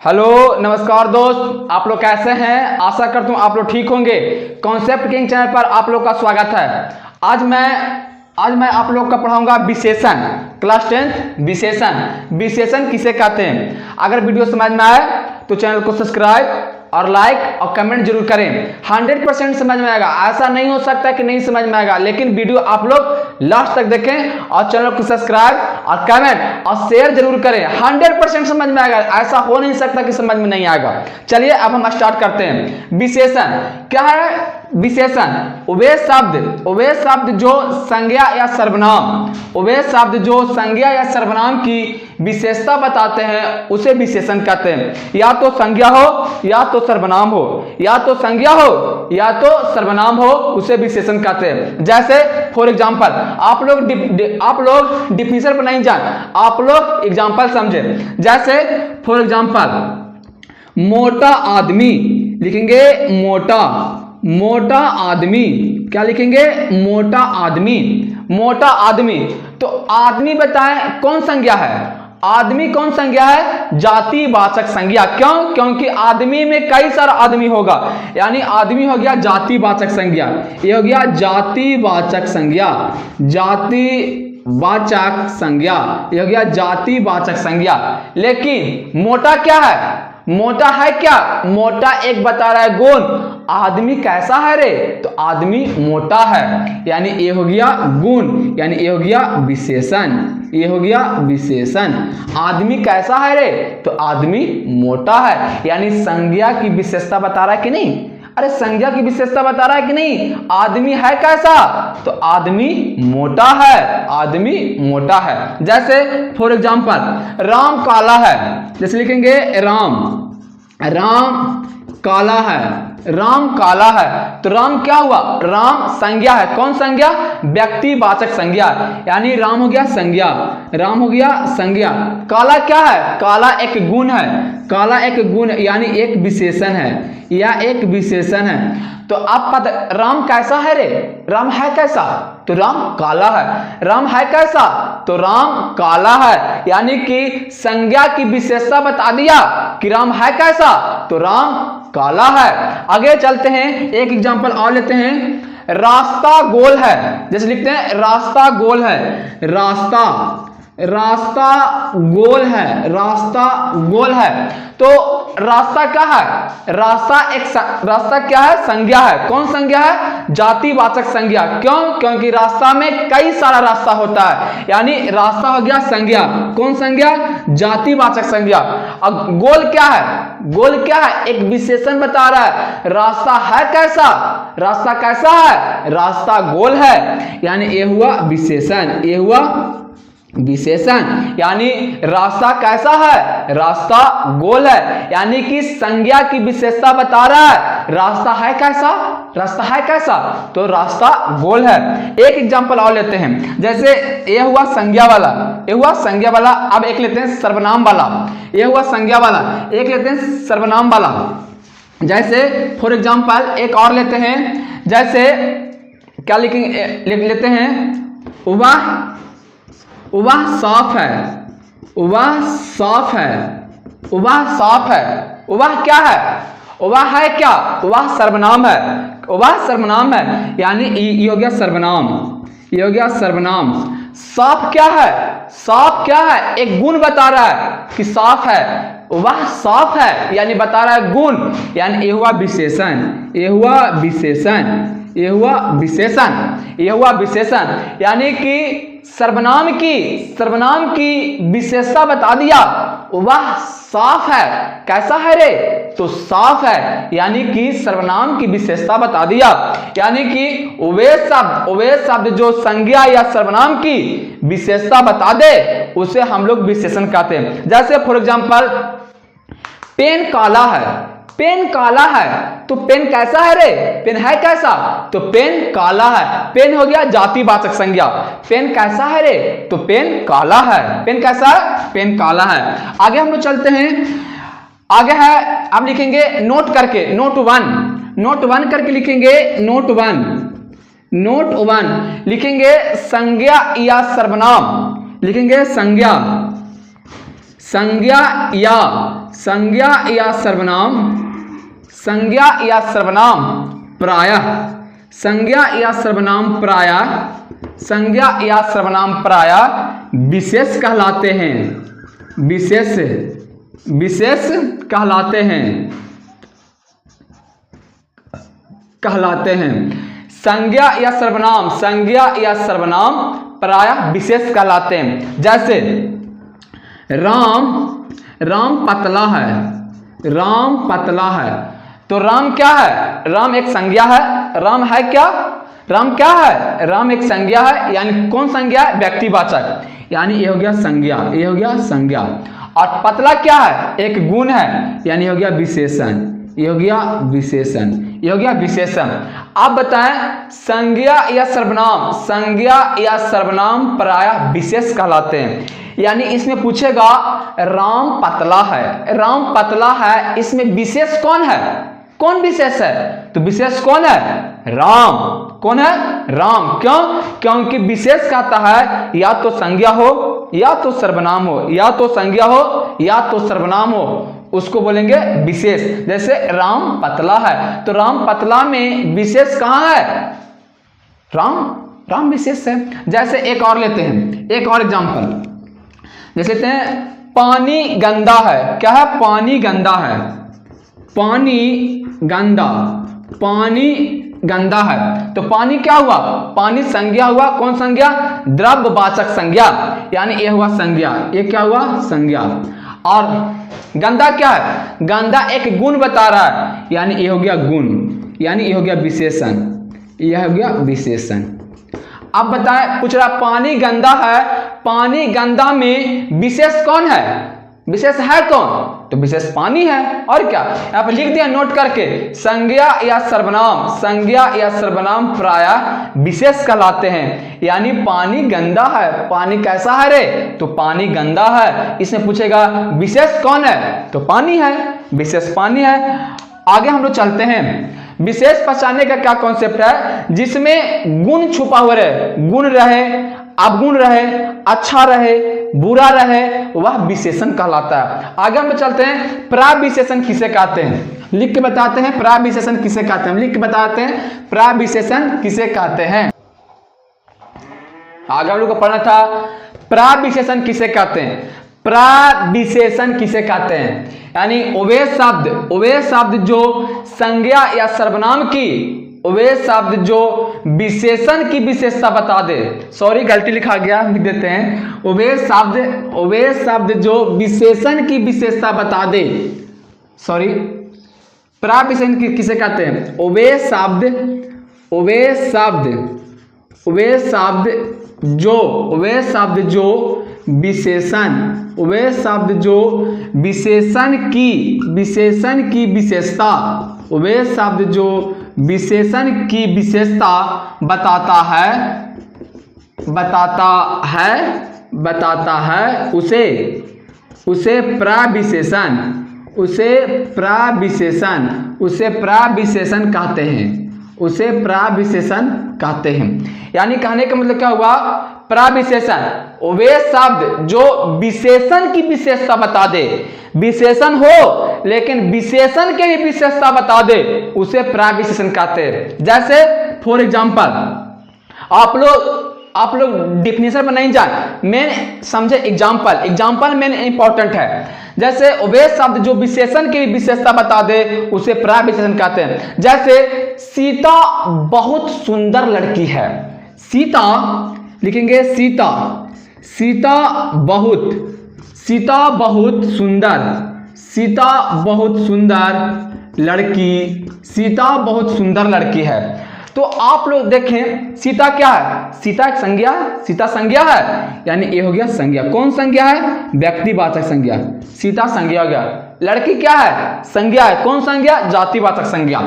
Hello नमस्कार दोस्त, आप लोग कैसे हैं। आशा करता हूँ आप लोग ठीक होंगे। कॉन्सेप्ट किंग चैनल पर आप लोग का स्वागत है। आज मैं आप लोग का पढ़ाऊंगा विशेषण, क्लास 10 विशेषण किसे कहते हैं। अगर वीडियो समझ में आए तो चैनल को सब्सक्राइब और लाइक और कमेंट जरूर करें। 100% समझ में आएगा, ऐसा नहीं हो सकता कि नहीं समझ में आएगा, लेकिन वीडियो आप लोग लास्ट तक देखें और चैनल को सब्सक्राइब और कमेंट और शेयर जरूर करें। 100% समझ में आएगा, ऐसा हो नहीं सकता कि समझ में नहीं आएगा। चलिए अब हम स्टार्ट करते हैं। विशेषण क्या है? विशेषण वे शब्द जो संज्ञा या सर्वनाम की विशेषता बताते हैं उसे विशेषण कहते हैं। या तो संज्ञा हो या तो सर्वनाम हो, या तो संज्ञा हो या तो सर्वनाम हो, उसे विशेषण कहते हैं। जैसे फॉर एग्जांपल आप लोग डिफिनेशन पर नहीं जान, आप लोग एग्जांपल समझे। जैसे फॉर एग्जांपल मोटा आदमी लिखेंगे, मोटा आदमी क्या लिखेंगे? मोटा आदमी। तो आदमी बताएं कौन संज्ञा है? आदमी कौन संज्ञा है? जातिवाचक संज्ञा। क्यों? क्योंकि आदमी में कई सारा आदमी होगा, यानी आदमी हो गया जातिवाचक संज्ञा। ये हो गया जातिवाचक संज्ञा। लेकिन मोटा क्या है? मोटा है क्या? मोटा एक बता रहा है गुण। आदमी कैसा है रे? तो आदमी मोटा है, यानी ये हो गया गुण, यानी ये हो गया विशेषण। आदमी कैसा है रे? तो आदमी मोटा है, यानी संज्ञा की विशेषता बता रहा है कि नहीं? अरे संज्ञा की विशेषता बता रहा है कि नहीं? आदमी है कैसा? तो आदमी मोटा है। जैसे फॉर एग्जांपल राम काला है। जैसे लिखेंगे राम काला है। तो राम क्या हुआ? राम संज्ञा है। कौन संज्ञा? व्यक्तिवाचक संज्ञा, यानी राम हो गया संज्ञा। काला क्या है? काला एक गुण यानी एक विशेषण है। तो आप पता राम कैसा है रे? राम है कैसा? तो राम काला है। राम है कैसा? तो राम काला है, यानी कि संज्ञा की विशेषता बता दिया कि राम है कैसा? तो राम काला है। आगे चलते हैं, एक एग्जांपल और लेते हैं। रास्ता गोल है। जैसे लिखते हैं रास्ता गोल है। तो रास्ता क्या है? रास्ता क्या है? संज्ञा है। कौन संज्ञा है? जातिवाचक संज्ञा। क्यों? क्योंकि रास्ता में कई सारा रास्ता होता है, यानी रास्ता हो गया संज्ञा। कौन संज्ञा? जातिवाचक संज्ञा। अब गोल क्या है? गोल क्या है? एक विशेषण बता रहा है। रास्ता है कैसा? रास्ता कैसा है? रास्ता गोल है, यानी ये हुआ विशेषण। यानी रास्ता कैसा है? रास्ता गोल है, यानी कि संज्ञा की विशेषता बता रहा है। रास्ता है कैसा? तो रास्ता गोल है। एक एग्जांपल और लेते हैं। जैसे ये हुआ संज्ञा वाला, अब एक लेते हैं सर्वनाम वाला। ये हुआ संज्ञा वाला, एक लेते हैं सर्वनाम वाला। जैसे फॉर एग्जांपल एक और लेते हैं। जैसे क्या लेते हैं? वह साफ है। वह क्या है? वह है क्या? वह सर्वनाम है, यानी ये हो गया सर्वनाम। साफ क्या है? एक गुण बता रहा है कि साफ है। वह साफ है, यानी बता रहा है गुण, यानी ये हुआ विशेषण। यानी कि सर्वनाम की विशेषता बता दिया। वह साफ है। कैसा है रे? तो साफ है, यानी कि सर्वनाम की विशेषता बता दिया। यानी कि वे शब्द जो संज्ञा या सर्वनाम की विशेषता बता दे उसे हम लोग विशेषण कहते हैं। जैसे फॉर एग्जांपल पेन काला है। तो पेन कैसा है रे? पेन है कैसा? तो पेन काला है। पेन हो गया जातिवाचक संज्ञा। पेन कैसा है रे? तो पेन काला है। पेन कैसा है? पेन काला है। आगे हम लोग चलते हैं। आगे है, अब लिखेंगे नोट वन करके लिखेंगे। नोट वन लिखेंगे संज्ञा या सर्वनाम। लिखेंगे संज्ञा या सर्वनाम, संज्ञा या सर्वनाम प्रायः, संज्ञा या सर्वनाम प्रायः, संज्ञा या सर्वनाम प्रायः विशेष कहलाते हैं, विशेष कहलाते हैं, कहलाते हैं। संज्ञा या सर्वनाम, संज्ञा या सर्वनाम प्रायः विशेष कहलाते हैं। जैसे राम पतला है, राम पतला है, तो राम क्या है? राम एक संज्ञा है। राम है क्या? राम क्या है? राम एक संज्ञा है, यानी कौन संज्ञा है? व्यक्तिवाचक, यानी ये हो गया संज्ञा, ये हो गया संज्ञा। और पतला क्या है? एक गुण है, यानी हो गया विशेषण, ये हो गया विशेषण, ये हो गया विशेषण। आप बताएं संज्ञा या सर्वनाम, संज्ञा या सर्वनाम प्रायः विशेष कहलाते हैं। यानी इसमें पूछेगा राम पतला है, राम पतला है, इसमें विशेष कौन है? कौन विशेष है? तो विशेष कौन है? राम। कौन है? राम। क्यों? क्योंकि विशेष कहता है या तो संज्ञा हो या तो सर्वनाम हो, या तो संज्ञा हो या तो सर्वनाम हो, उसको बोलेंगे विशेष। जैसे राम पतला है, तो राम पतला में विशेष कहाँ है? राम विशेष है। जैसे एक और लेते हैं, एक और एग्जांपल जैसे लेते हैं पानी गंदा है। क्या है? पानी गंदा है, पानी गंदा, पानी गंदा है, तो पानी क्या हुआ? पानी संज्ञा हुआ। कौन संज्ञा? द्रव्यवाचक संज्ञा, यानी ये हुआ संज्ञा, ये क्या हुआ? संज्ञा। और गंदा क्या है? गंदा एक गुण बता रहा है, यानी ये हो गया गुण, यानी ये हो गया विशेषण, यह हो गया विशेषण। अब बताएं, पूछ रहा पानी गंदा है, पानी गंदा में विशेष कौन है? विशेष है कौन? तो विशेष पानी है। और क्या यहाँ पर लिख दिया नोट करके, संज्ञा या सर्वनाम, संज्ञा या सर्वनाम प्रायः विशेष कहलाते हैं। यानी पानी गंदा है, पानी कैसा है रे? तो पानी गंदा है। इसमें पूछेगा विशेष कौन है? तो पानी है, विशेष पानी है। आगे हम लोग चलते हैं। विशेष पहचानने का क्या कॉन्सेप्ट है? जिसमें गुण छुपा हुआ रहे, गुण रहे, अवगुण रहे, अच्छा रहे, बुरा रहे, वह विशेषण कहलाता है। आगे हम चलते हैं, प्राविशेषण किसे कहते हैं? लिख के बताते हैं प्राविशेषण किसे कहते हैं, लिख के बताते हैं प्राविशेषण किसे कहते हैं। आगे हम लोग को पढ़ना था प्राविशेषण किसे कहते हैं, प्राविशेषण किसे कहते हैं। यानी वे शब्द जो संज्ञा या सर्वनाम की, वे शब्द जो विशेषण की विशेषता बता दे, सॉरी गलती लिखा गया, लिख देते हैं वे शब्द जो विशेषण की विशेषता बता दे, सॉरी प्राविशेषण किसे कहते हैं? वे शब्द जो विशेषण, वे शब्द जो विशेषण की विशेषता, वे शब्द जो विशेषण की विशेषता बताता है उसे प्राविशेषण कहते हैं, उसे प्राविशेषण कहते हैं। यानी कहने का मतलब क्या हुआ? प्राविशेषण वे शब्द जो विशेषण की विशेषता बता दे, विशेषण हो लेकिन विशेषण के ही विशेषता बता दे, उसे प्राविशेषण कहते हैं। जैसे फॉर एग्जांपल आप लोग डिफिनेशन पर नहीं जाए, मेन समझे एग्जांपल मेन इंपॉर्टेंट है। जैसे वे शब्द जो विशेषण की विशेषता बता दे, उसे प्राविशेषण कहते हैं। जैसे सीता बहुत सुंदर लड़की है, सीता लिखेंगे सीता बहुत सुंदर लड़की है। तो आप लोग देखें सीता क्या है? सीता एक संज्ञा, सीता संज्ञा है, यानी ये हो गया संज्ञा। कौन संज्ञा है? व्यक्तिवाचक संज्ञा, सीता संज्ञा हो गया। लड़की क्या है? संज्ञा है। कौन संज्ञा? जातिवाचक संज्ञा।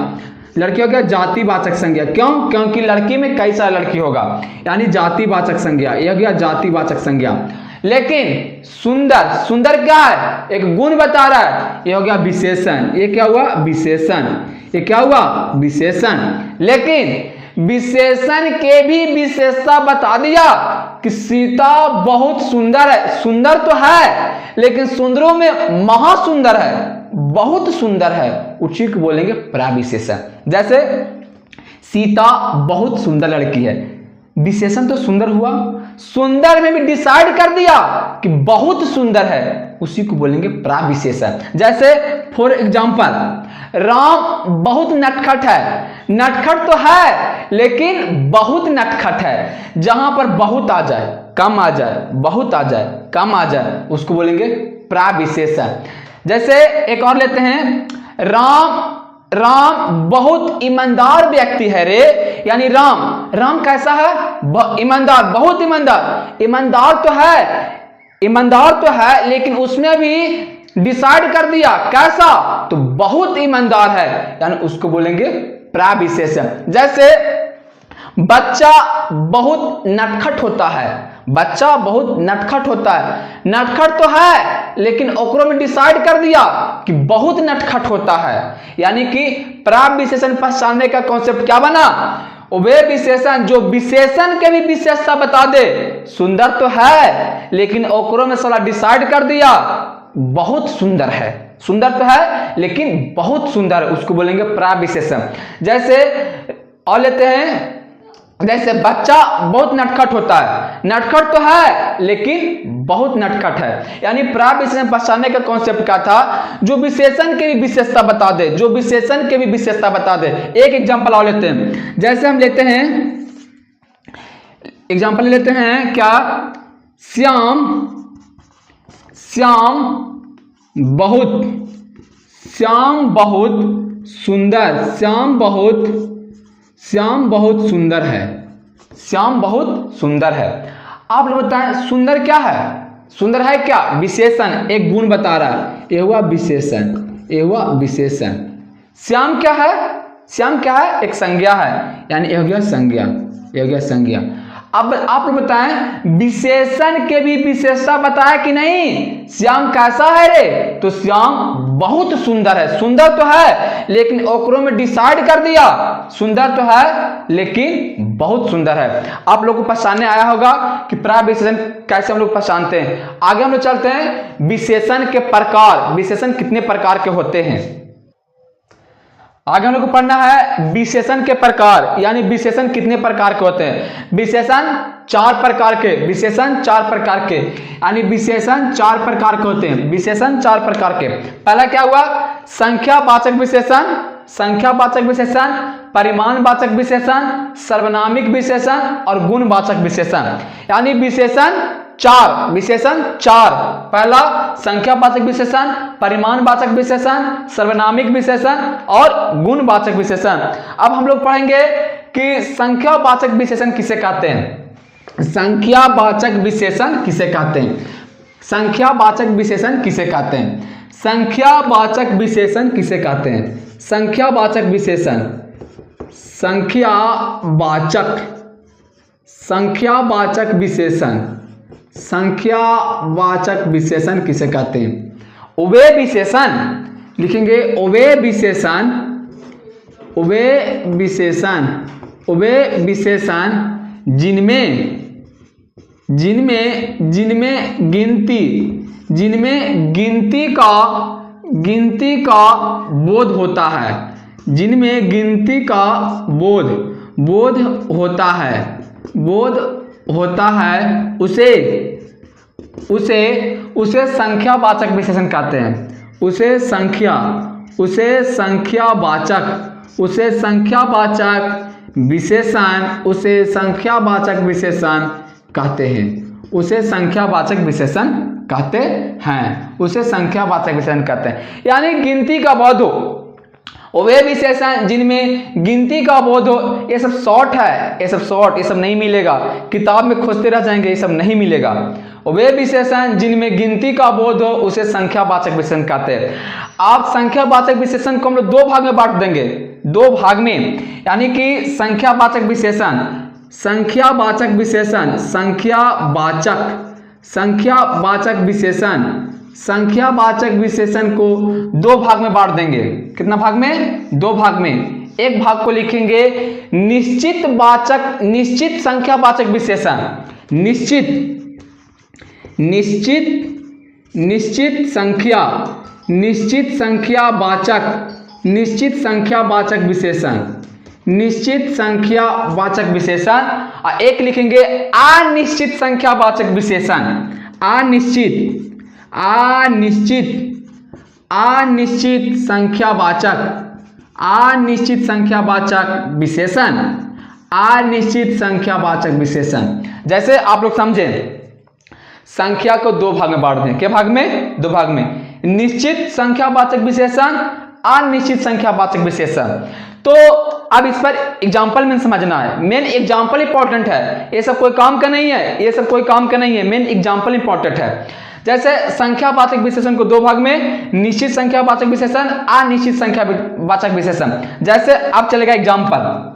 लड़की हो गया जातिवाचक संज्ञा। क्यों? क्योंकि लड़की में कई सारे लड़की होगा, यानी जातिवाचक संज्ञा, यह हो गया जातिवाचक संज्ञा। लेकिन सुंदर क्या है? एक गुण बता रहा है, यह हो गया विशेषण। ये क्या हुआ? विशेषण। ये क्या हुआ? विशेषण। लेकिन विशेषण के भी विशेषता बता दिया कि सीता बहुत सुंदर है। सुंदर तो है लेकिन सुंदरों में महासुंदर है, बहुत सुंदर है, उसी को बोलेंगे प्रविशेषण। जैसे सीता बहुत सुंदर लड़की है, विशेषण तो सुंदर हुआ, सुंदर में भी डिसाइड कर दिया कि बहुत सुंदर है, उसी को बोलेंगे प्रविशेषण। जैसे फॉर एग्जांपल राम बहुत नटखट है। नटखट तो है लेकिन बहुत नटखट है। जहां पर बहुत आ जाए, कम आ जाए, बहुत आ जाए, कम आ जाए, उसको बोलेंगे प्रविशेषण। जैसे एक और लेते हैं, राम बहुत ईमानदार व्यक्ति है रे। यानी राम कैसा है? ईमानदार, बहुत ईमानदार। ईमानदार तो है लेकिन उसने भी डिसाइड कर दिया कैसा, तो बहुत ईमानदार है, यानी उसको बोलेंगे प्रविशेषण। जैसे बच्चा बहुत नटखट होता है। बच्चा बहुत नटखट होता है। नटखट तो है लेकिन ओकरो में डिसाइड कर दिया कि बहुत नटखट होता है, यानी कि प्रविशेषण पहचानने का कॉन्सेप्ट क्या बना? वे विशेषण जो विशेषण के भी विशेषता बता दे। सुंदर तो है लेकिन ओकरो में साला डिसाइड कर दिया बहुत सुंदर है। सुंदर तो है लेकिन बहुत सुंदर है, उसको बोलेंगे प्रविशेषण। जैसे और लेते हैं, जैसे बच्चा बहुत नटखट होता है। नटखट तो है लेकिन बहुत नटखट है, यानी प्रविशेषण पहचानने का कॉन्सेप्ट क्या था? जो विशेषण के भी विशेषता बता दे, जो विशेषण के भी विशेषता बता दे। एक एग्जांपल और लेते हैं, जैसे हम लेते हैं एग्जांपल लेते हैं क्या? श्याम बहुत सुंदर। श्याम बहुत सुंदर है। श्याम बहुत सुंदर है। आप लोग बताएं सुंदर क्या है? सुंदर है क्या? विशेषण, एक गुण बता रहा है, ये हुआ विशेषण, ये हुआ विशेषण। श्याम क्या है? श्याम क्या है? एक संज्ञा है, यानी ये हो गया संज्ञा, ये हो गया संज्ञा। अब आप लोग बताएं विशेषण के भी विशेषता बताया कि नहीं? श्याम कैसा है रे? तो श्याम बहुत सुंदर है। सुंदर तो है लेकिन ओकरो में डिसाइड कर दिया, सुंदर तो है लेकिन बहुत सुंदर है। आप लोग को पहचानने आया होगा कि प्रविशेषण कैसे हम लोग पहचानते हैं। आगे हम लोग चलते हैं विशेषण के प्रकार। विशेषण कितने प्रकार के होते हैं? आगे हम लोग को पढ़ना है विशेषण के प्रकार, यानी विशेषण कितने प्रकार के होते हैं। विशेषण 4 प्रकार के, विशेषण 4 प्रकार के, यानी विशेषण 4 प्रकार के होते हैं। विशेषण 4 प्रकार के। पहला क्या हुआ? संख्यावाचक विशेषण, संख्यावाचक विशेषण, परिमाणवाचक विशेषण, सर्वनामिक विशेषण और गुणवाचक विशेषण। यानी विशेषण 4, विशेषण 4। पहला संख्यावाचक विशेषण, परिमाणवाचक विशेषण, सर्वनामिक विशेषण और गुणवाचक विशेषण। अब हम लोग पढ़ेंगे कि संख्यावाचक विशेषण किसे कहते हैं। संख्यावाचक विशेषण किसे कहते हैं? संख्यावाचक विशेषण किसे कहते हैं? संख्यावाचक विशेषण किसे कहते हैं? संख्यावाचक विशेषण, संख्यावाचक विशेषण, संख्यावाचक विशेषण किसे कहते हैं? वे विशेषण लिखेंगे, वे विशेषण जिनमें गिनती का बोध होता है, जिनमें गिनती का बोध होता है, उसे संख्यावाचक विशेषण कहते हैं। उसे संख्यावाचक विशेषण कहते हैं। उसे संख्यावाचक विशेषण कहते हैं। उसे संख्यावाचक विशेषण कहते हैं, यानी गिनती का बोध हो। वे विशेषण जिनमें गिनती का बोध हो। ये सब शॉर्ट है, ये सब शॉर्ट, ये सब नहीं मिलेगा, किताब में खोजते रह जाएंगे, ये सब नहीं मिलेगा। वे विशेषण जिनमें गिनती का बोध हो उसे संख्यावाचक विशेषण कहते हैं। आप संख्यावाचक विशेषण को हम लोग 2 भाग में बांट देंगे, 2 भाग में, यानी कि संख्यावाचक विशेषण, संख्यावाचक विशेषण को 2 भाग में बांट देंगे। कितना भाग में? 2 भाग में। एक भाग को लिखेंगे निश्चित संख्यावाचक विशेषण। निश्चित संख्यावाचक विशेषण। और एक लिखेंगे अनिश्चित संख्यावाचक विशेषण। अनिश्चित संख्यावाचक विशेषण। जैसे आप लोग समझे, संख्या को दो भाग में बांट दें। क्या भाग में? दो भाग में। निश्चित संख्यावाचक विशेषण, अनिश्चित संख्यावाचक विशेषण। तो अब इस पर एग्जाम्पल में समझना है। मेन एग्जाम्पल इंपॉर्टेंट है, ये सब कोई काम का नहीं है, मेन एग्जाम्पल इंपॉर्टेंट है। जैसे संख्यावाचक विशेषण को दो भाग में, निश्चित संख्यावाचक विशेषण, अनिश्चित संख्यावाचक विशेषण। जैसे अब चलेगा एग्जाम्पल,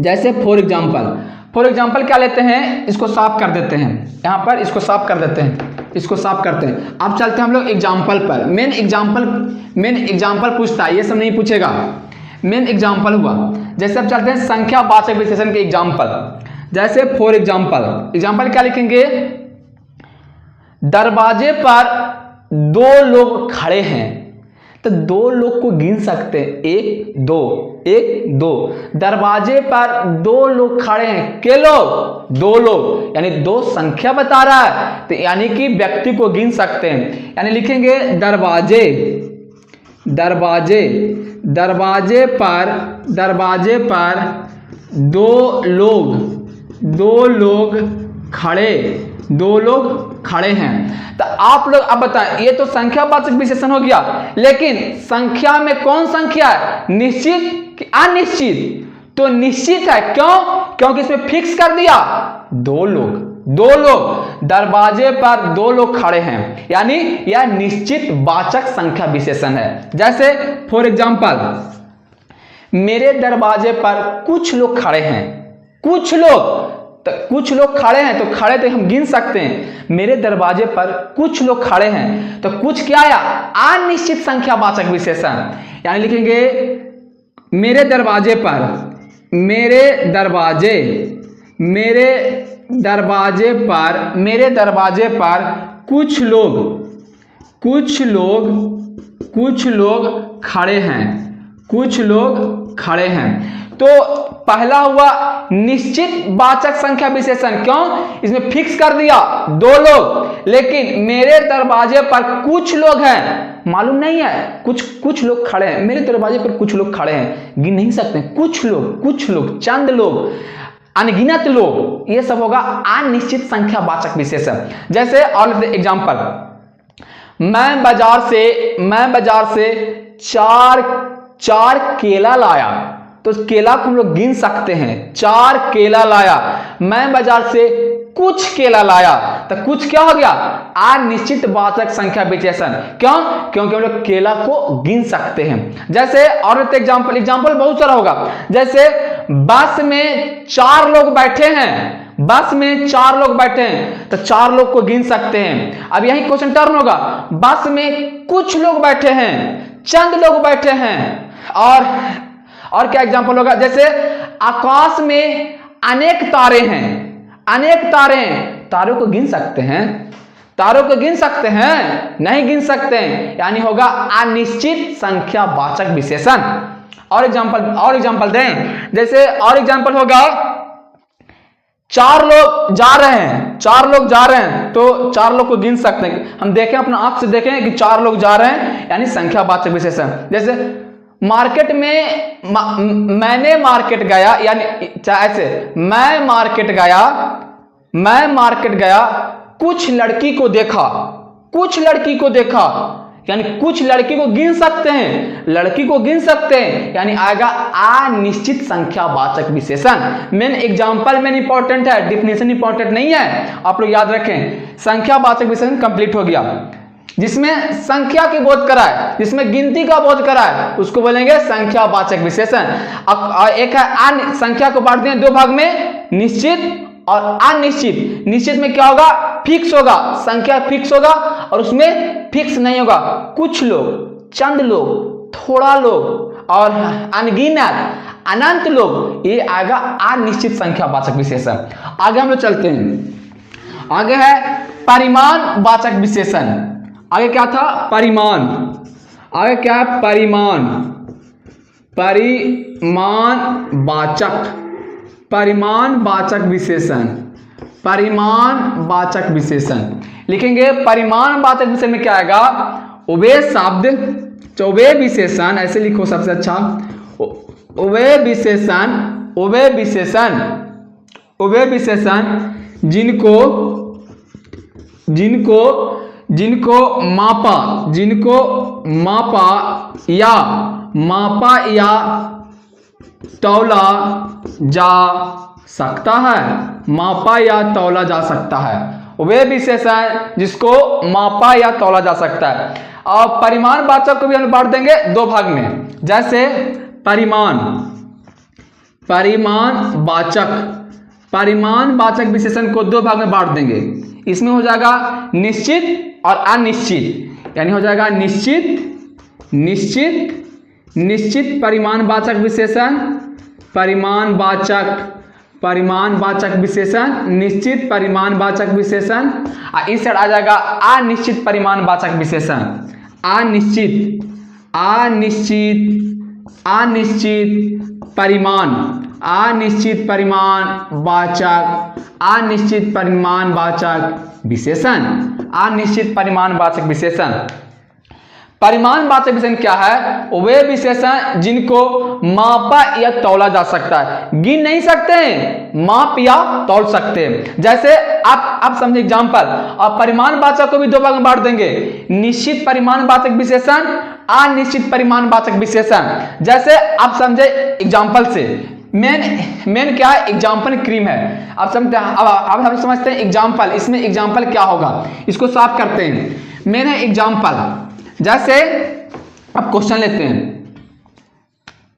जैसे फॉर एग्जाम्पल क्या लेते हैं, इसको साफ कर देते हैं, यहाँ पर इसको साफ कर देते हैं, इसको साफ करते हैं। अब चलते हैं हम लोग एग्जाम्पल पर। मेन एग्जाम्पल पूछता है, ये सब नहीं पूछेगा, मेन एग्जाम्पल हुआ। जैसे अब चलते हैं संख्यावाचक विशेषण के एग्जाम्पल। जैसे फॉर एग्जाम्पल क्या लिखेंगे, दरवाजे पर दो लोग खड़े हैं। तो दो लोग को गिन सकते हैं, एक दो। दरवाजे पर दो लोग खड़े हैं। के लोग? दो लोग, यानी दो संख्या बता रहा है, तो यानी कि व्यक्ति को गिन सकते हैं। यानी लिखेंगे दरवाजे पर दो लोग खड़े हैं। तो आप लोग अब बताएं, ये तो संख्यावाचक विशेषण हो गया, लेकिन संख्या में कौन संख्या है, निश्चित कि अनिश्चित? तो निश्चित है। क्यों? क्योंकि इसमें फिक्स कर दिया, दो लोग। दरवाजे पर दो लोग खड़े हैं, यानी यह निश्चित वाचक संख्या विशेषण है। जैसे फॉर एग्जाम्पल, मेरे दरवाजे पर कुछ लोग खड़े हैं। कुछ लोग खड़े हैं, तो खड़े तो हम गिन सकते हैं। मेरे दरवाजे पर कुछ लोग खड़े हैं, तो कुछ क्या आया, अनिश्चित संख्यावाचक विशेषण। यानी लिखेंगे मेरे दरवाजे पर कुछ लोग खड़े हैं। तो पहला हुआ निश्चित वाचक संख्या विशेषण। क्यों? इसमें फिक्स कर दिया, दो लोग। लेकिन मेरे दरवाजे पर कुछ लोग हैं, मालूम नहीं है, कुछ लोग खड़े हैं। मेरे दरवाजे पर कुछ लोग खड़े हैं, गिन नहीं सकते। कुछ लोग, चंद लोग, अनगिनत लोग, ये सब होगा अनिश्चित संख्यावाचक विशेषण। जैसे और एग्जाम्पल, मैं बाजार से चार केला लाया। तो केला को हम लोग गिन सकते हैं, 4 केला लाया। मैं बाजार से कुछ केला लाया, तो कुछ क्या हो गया, अनिश्चित वाचक संख्या विशेषण। क्यों? क्योंकि हम लोग केला को गिन सकते हैं। जैसे और एग्जाम्पल बहुत सारा होगा। जैसे बस में 4 लोग बैठे हैं, तो 4 लोग को गिन सकते हैं। अब यही क्वेश्चन टर्न होगा, बस में कुछ लोग बैठे हैं, चंद लोग बैठे हैं। और क्या एग्जाम्पल होगा, जैसे आकाश में अनेक तारे हैं, तारों को गिन सकते हैं, नहीं गिन सकते हैं, यानी होगा अनिश्चित संख्यावाचक विशेषण। और एग्जाम्पल दें। जैसे और एग्जाम्पल होगा, 4 लोग जा रहे हैं, तो 4 लोग को गिन सकते हैं। हम देखें, अपना आंख से देखें कि 4 लोग जा रहे हैं, यानी संख्यावाचक विशेषण। जैसे मार्केट में मैंने मार्केट गया, यानी ऐसे मैं मार्केट गया, कुछ लड़की को देखा, यानी कुछ लड़की को गिन सकते हैं, यानी आएगा अनिश्चित संख्यावाचक विशेषण। मेन एग्जाम्पल में इंपॉर्टेंट है, डिफिनेशन इंपॉर्टेंट नहीं है। आप लोग याद रखें, संख्यावाचक विशेषण कंप्लीट हो गया। जिसमें संख्या की बोध कराए, जिसमें गिनती का बोध कराए, उसको बोलेंगे संख्यावाचक विशेषण। एक है संख्या को बांट दिए 2 भाग में, निश्चित और अनिश्चित। निश्चित में क्या होगा, फिक्स होगा, संख्या फिक्स होगा, और उसमें फिक्स नहीं होगा। कुछ लोग, चंद लोग, थोड़ा लोग, और अनगिनत, अनंत लोग, ये आएगा अनिश्चित संख्या वाचक विशेषण। आगे हम लोग चलते हैं। आगे है परिमाण वाचक विशेषण। आगे क्या था? परिमाण। आगे क्या है? परिमाण। परिमाण वाचक, परिमाण वाचक विशेषण, परिमाण वाचक विशेषण लिखेंगे। परिमाण वाचक विशेषण में क्या आएगा? उभय शब्द, उभय विशेषण, ऐसे लिखो सबसे अच्छा, उभय विशेषण, उभय विशेषण, उभय विशेषण जिनको जिनको जिनको मापा, जिनको मापा या तौला जा सकता है, मापा या तौला जा सकता है। वे विशेषण जिसको मापा या तौला जा सकता है। और परिमाण वाचक को भी हम बांट देंगे दो भाग में, जैसे परिमाण, परिमाण वाचक, परिमाण वाचक विशेषण को दो भाग में बांट देंगे। इसमें हो जाएगा निश्चित और अनिश्चित, यानी हो जाएगा निश्चित, निश्चित, निश्चित परिमाण वाचक विशेषण, परिमाण वाचक, परिमाण वाचक विशेषण, निश्चित परिमाण वाचक विशेषण। और इस साइड आ जाएगा अनिश्चित परिमाण वाचक विशेषण, अनिश्चित, अनिश्चित, अनिश्चित परिमाण, अनिश्चित परिमाण वाचक, अनिश्चित परिमाण वाचक विशेषण, अनिश्चित परिमाण वाचक विशेषण। परिमाण वाचक विशेषण क्या है? वे विशेषण जिनको मापा या तौला जा सकता है, गिन नहीं सकते हैं, माप या तौल सकते हैं। जैसे आप समझे एग्जांपल। और परिमाण वाचक को भी दो भाग में बांट देंगे, निश्चित परिमाण वाचक विशेषण, अनिश्चित परिमाण वाचक विशेषण। जैसे आप समझे एग्जांपल से, मेन क्या है? एग्जाम्पल क्रीम है। आप समझते हैं, अब हम समझते हैं एग्जाम्पल। इसमें एग्जाम्पल क्या होगा इसको साफ करते हैं। मेन है एग्जाम्पल। जैसे अब क्वेश्चन लेते हैं,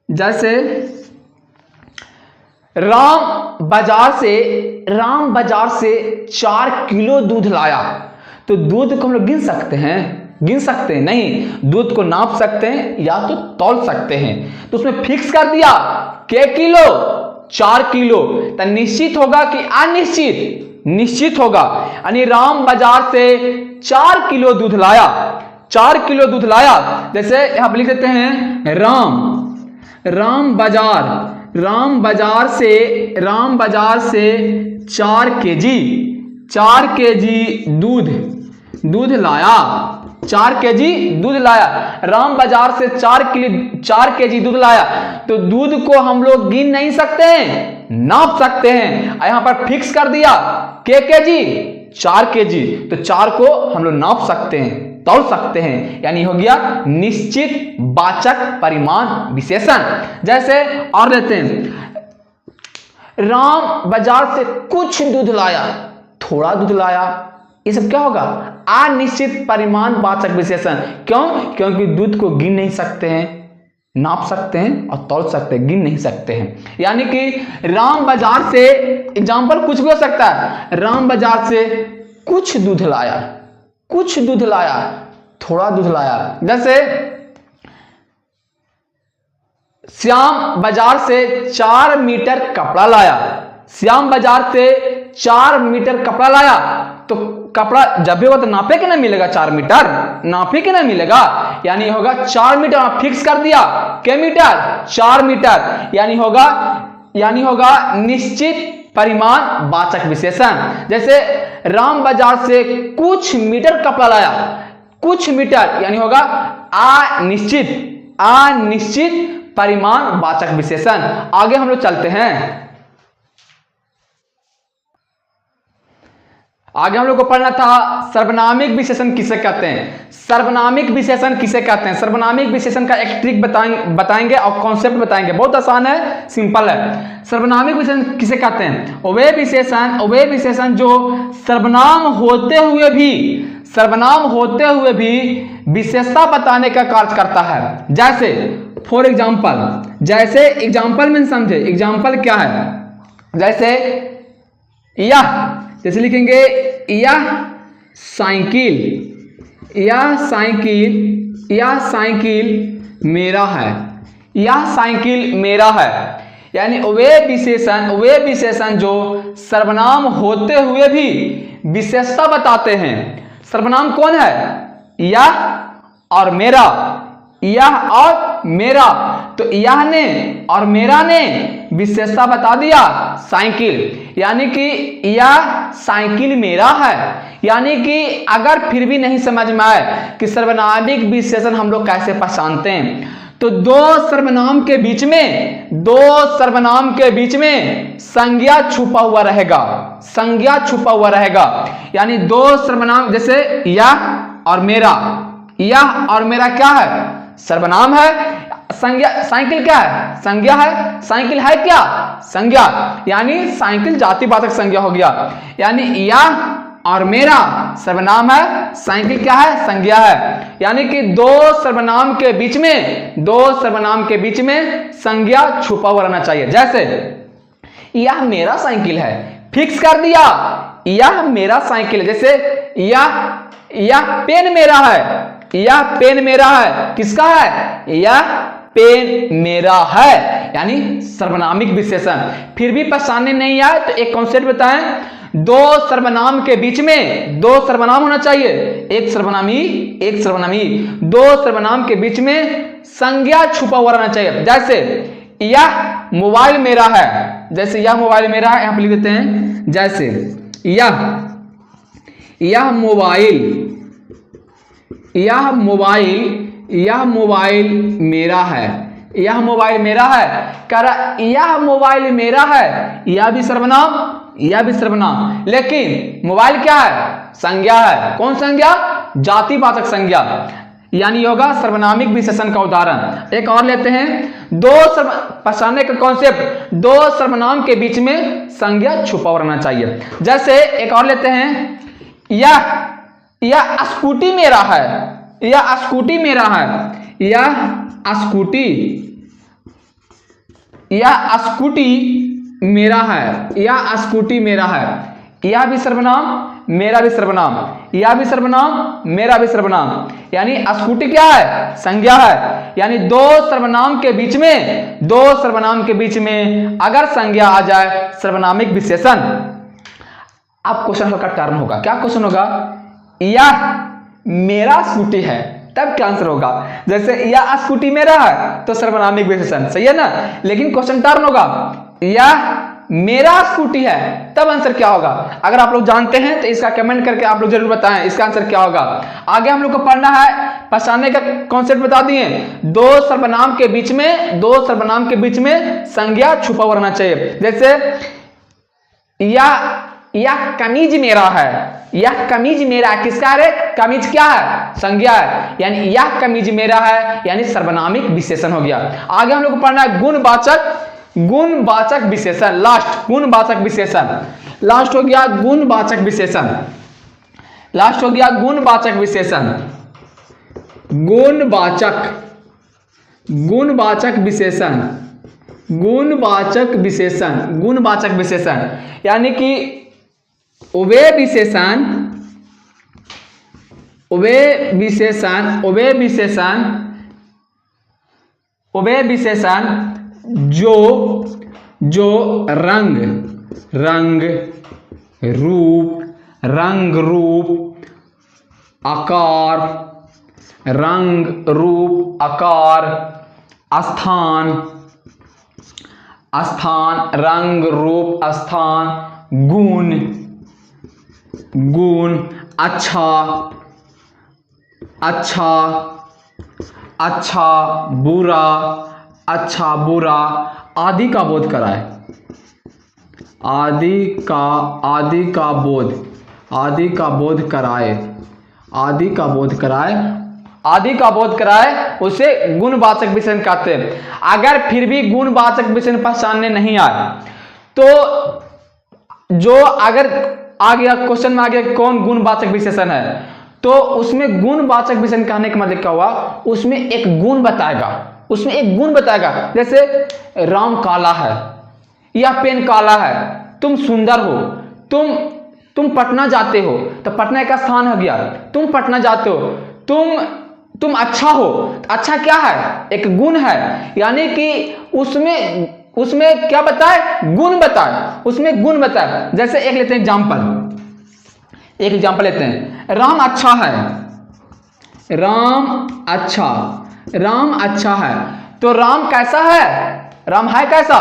जैसे राम बाजार से 4 किलो दूध लाया। तो दूध को हम लोग गिन सकते हैं? गिन सकते हैं नहीं, दूध को नाप सकते हैं या तो तौल सकते हैं। तो उसमें फिक्स कर दिया के किलो, 4 किलो। तो निश्चित होगा कि अनिश्चित? निश्चित होगा। यानी राम बाजार से 4 किलो दूध लाया, 4 किलो दूध लाया। जैसे यहां पर लिख देते हैं राम बाजार से 4 केजी दूध लाया, 4 केजी दूध लाया। राम बाजार से 4 केजी दूध लाया। तो दूध को हम लोग गिन नहीं सकते हैं, नाप सकते हैं। यहां पर फिक्स कर दिया केजी, 4 केजी। तो 4 को हम लोग नाप सकते हैं, तौल सकते हैं, यानी हो गया निश्चित वाचक परिमाण विशेषण। जैसे और लेते हैं, राम बाजार से कुछ दूध लाया, थोड़ा दूध लाया। ये सब क्या होगा? अनिश्चित परिमाण वाचक विशेषण। क्यों? क्योंकि दूध को गिन नहीं सकते हैं, नाप सकते हैं और तौल सकते हैं, गिन नहीं सकते हैं। यानी कि राम बाजार से, एग्जाम्पल कुछ भी हो सकता है, राम बाजार से कुछ दूध लाया, कुछ दूध लाया, थोड़ा दूध लाया। जैसे श्याम बाजार से 4 मीटर कपड़ा लाया, श्याम बाजार से 4 मीटर कपड़ा लाया। तो कपड़ा जब भी होगा तो नापे के ना मिलेगा, 4 मीटर नापे के ना मिलेगा, यानी होगा 4 मीटर। फिक्स कर दिया के मीटर, 4 मीटर, यानी होगा निश्चित परिमाण वाचक विशेषण। जैसे राम बाजार से कुछ मीटर कपड़ा लाया, कुछ मीटर, यानी होगा अनिश्चित, अनिश्चित परिमाण वाचक विशेषण। आगे हम लोग चलते हैं। आगे हम लोग को पढ़ना था सर्वनामिक विशेषण किसे कहते हैं। सर्वनामिक विशेषण किसे कहते हैं? सर्वनामिक विशेषण का एक ट्रिक बताएंगे और कॉन्सेप्ट बताएंगे। बहुत आसान है, सिंपल है। सर्वनामिक विशेषण किसे कहते हैं? वे विशेषण जो सर्वनाम होते हुए भी विशेषता बताने का कार्य करता है। जैसे फॉर एग्जाम्पल, जैसे एग्जाम्पल में समझे, एग्जाम्पल क्या है? जैसे यह, जैसे लिखेंगे यह साइकिल मेरा है, यह साइकिल मेरा है। यानी वे विशेषण जो सर्वनाम होते हुए भी विशेषता बताते हैं। सर्वनाम कौन है? यह और मेरा, यह और मेरा। तो यह ने और मेरा ने विशेषता बता दिया साइकिल, यानी कि यह साइकिल मेरा है। यानी कि अगर फिर भी नहीं समझ में आए कि सर्वनामिक विशेषण हम लोग कैसे पहचानते हैं, तो दो सर्वनाम के बीच में संज्ञा छुपा हुआ रहेगा, संज्ञा छुपा हुआ रहेगा। यानी दो सर्वनाम, जैसे यह और मेरा, यह और मेरा क्या है? सर्वनाम है। संज्ञा, साइकिल क्या है? संज्ञा है। साइकिल है क्या? संज्ञा। यानी साइकिल जातिवाचक संज्ञा हो गया। यानी यह और मेरा सर्वनाम है, साइकिल क्या है? संज्ञा है। यानी कि दो सर्वनाम के बीच में संज्ञा छुपा हुआ रहना चाहिए। जैसे यह मेरा साइकिल है, फिक्स कर दिया, यह मेरा साइकिल है। जैसे यह पेन मेरा है, यह पेन मेरा है। किसका है? यह पेन मेरा है। यानी सर्वनामिक विशेषण। फिर भी पहचानने नहीं आए तो एक कॉन्सेप्ट बताएं। दो सर्वनाम के बीच में दो सर्वनाम होना चाहिए, एक सर्वनामी, एक सर्वनामी। दो सर्वनाम के बीच में संज्ञा छुपा हुआ रहना चाहिए। जैसे यह मोबाइल मेरा है, जैसे यह मोबाइल मेरा है, यहां पर लिख देते हैं। जैसे यह मोबाइल मेरा है, यह मोबाइल मेरा है। कह रहा यह मोबाइल मेरा है, यह भी सर्वनाम। लेकिन मोबाइल क्या है? संज्ञा है। कौन संज्ञा? जातिवाचक संज्ञा। यानी होगा सर्वनामिक विशेषण का उदाहरण। एक और लेते हैं। पहचानने का कॉन्सेप्ट, दो सर्वनाम के बीच में संज्ञा छुपा रहना चाहिए। जैसे एक और लेते हैं। यह स्कूटी मेरा है, यह स्कूटी मेरा है, यह स्कूटी मेरा है, यह स्कूटी मेरा है। यह भी सर्वनाम, मेरा भी सर्वनाम, यह भी सर्वनाम, मेरा भी सर्वनाम। यानी स्कूटी क्या है? संज्ञा है। यानी दो सर्वनाम के बीच में अगर संज्ञा आ जाए, सर्वनामिक विशेषण। अब क्वेश्चन का टर्न होगा। क्या क्वेश्चन होगा? यह मेरा स्कूटी है, तब क्या आंसर होगा? जैसे यह स्कूटी मेरा है तो सर्वनामिक विशेषण, सही है ना। लेकिन क्वेश्चन टर्न होगा, यह मेरा स्कूटी है, तब आंसर क्या होगा? अगर आप लोग जानते हैं तो इसका कमेंट करके आप लोग जरूर बताएं इसका आंसर क्या होगा। आगे हम लोग को पढ़ना है, पहचानने का कॉन्सेप्ट बता दिए। दो सर्वनाम के बीच में संज्ञा छुपा हुआ रहना चाहिए। जैसे यह कमीज मेरा है, यह कमीज मेरा है। किसका है? कमीज क्या है? संज्ञा है। यानी यह कमीज मेरा है, यानी सर्वनामिक विशेषण हो गया। आगे हम लोग को पढ़ना है गुणवाचक विशेषण। लास्ट गुणवाचक विशेषण, लास्ट हो गया गुणवाचक विशेषण, लास्ट हो गया गुणवाचक विशेषण। गुणवाचक विशेषण, गुणवाचक विशेषण। यानी कि वे विशेषण जो रंग रूप आकार, स्थान, रंग रूप स्थान, गुण, अच्छा बुरा आदि का बोध कराए, उसे गुणवाचक विशेषण कहते हैं। अगर फिर भी गुणवाचक विशेषण पहचानने नहीं आए तो जो अगर आ गया क्वेश्चन में आ गया कौन गुणवाचक विशेषण है, तो उसमें गुणवाचक विशेषण कहने का मतलब क्या हुआ? उसमें एक गुण बताएगा। जैसे राम काला है, यह पेन काला है, तुम सुंदर हो, तुम पटना जाते हो, तो पटना एक स्थान हो गया। तुम पटना जाते हो, तुम अच्छा हो। अच्छा क्या है? एक गुण है, यानी कि उसमें क्या बताए? गुण बताए, उसमें गुण बताए। जैसे एक लेते हैं एक एग्जाम्पल लेते हैं, राम अच्छा है, राम अच्छा है। तो राम कैसा है? राम है कैसा?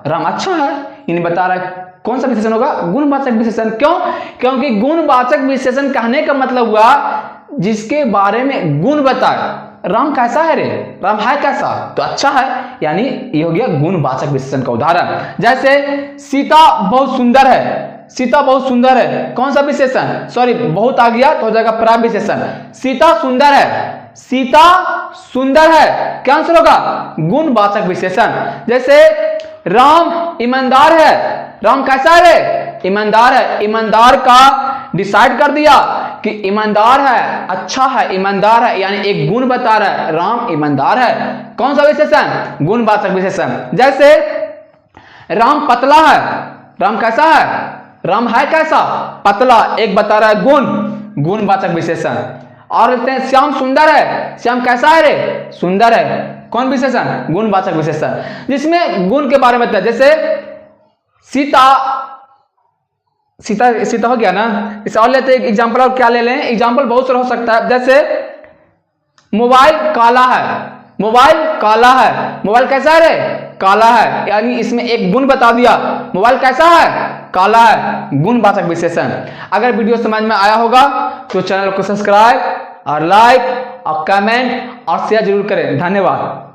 राम अच्छा है। इन्हें बता रहा है कौन सा विशेषण होगा? गुणवाचक विशेषण। क्यों? क्योंकि गुणवाचक विशेषण कहने का मतलब हुआ जिसके बारे में गुण बताए। राम कैसा है रे? राम है कैसा? तो अच्छा है, यानी ये हो गया गुणवाचक विशेषण का उदाहरण। जैसे सीता बहुत सुंदर है, सीता बहुत सुंदर है, कौन सा विशेषण? सॉरी, बहुत आ गया तो हो जाएगा प्राप्त विशेषण। सीता सुंदर है, सीता सुंदर है, क्या आंसर होगा? गुणवाचक विशेषण। जैसे राम ईमानदार है, राम कैसा है रे? ईमानदार है। ईमानदार का डिसाइड कर दिया कि ईमानदार है, अच्छा है, ईमानदार है, यानी एक गुण बता रहा है, राम ईमानदार है। कौन सा विशेषण? गुणवाचक विशेषण। जैसे राम पतला है, राम कैसा है? राम है कैसा? पतला, एक बता रहा है गुण, गुणवाचक विशेषण। और लिखते हैं श्याम सुंदर है, श्याम कैसा है रे? सुंदर है, कौन विशेषण? गुणवाचक विशेषण, जिसमें गुण के बारे में बताया। जैसे सीता हो गया ना। इसे और लेते हैं एग्जाम्पल, और क्या ले लें? एग्जाम्पल बहुत सारा हो सकता है। जैसे मोबाइल काला है, मोबाइल काला है, मोबाइल कैसा है रे? काला है, यानी इसमें एक गुण बता दिया, मोबाइल कैसा है? काला है, गुणवाचक विशेषण। अगर वीडियो समझ में आया होगा तो चैनल को सब्सक्राइब और लाइक और कमेंट और शेयर जरूर करें। धन्यवाद।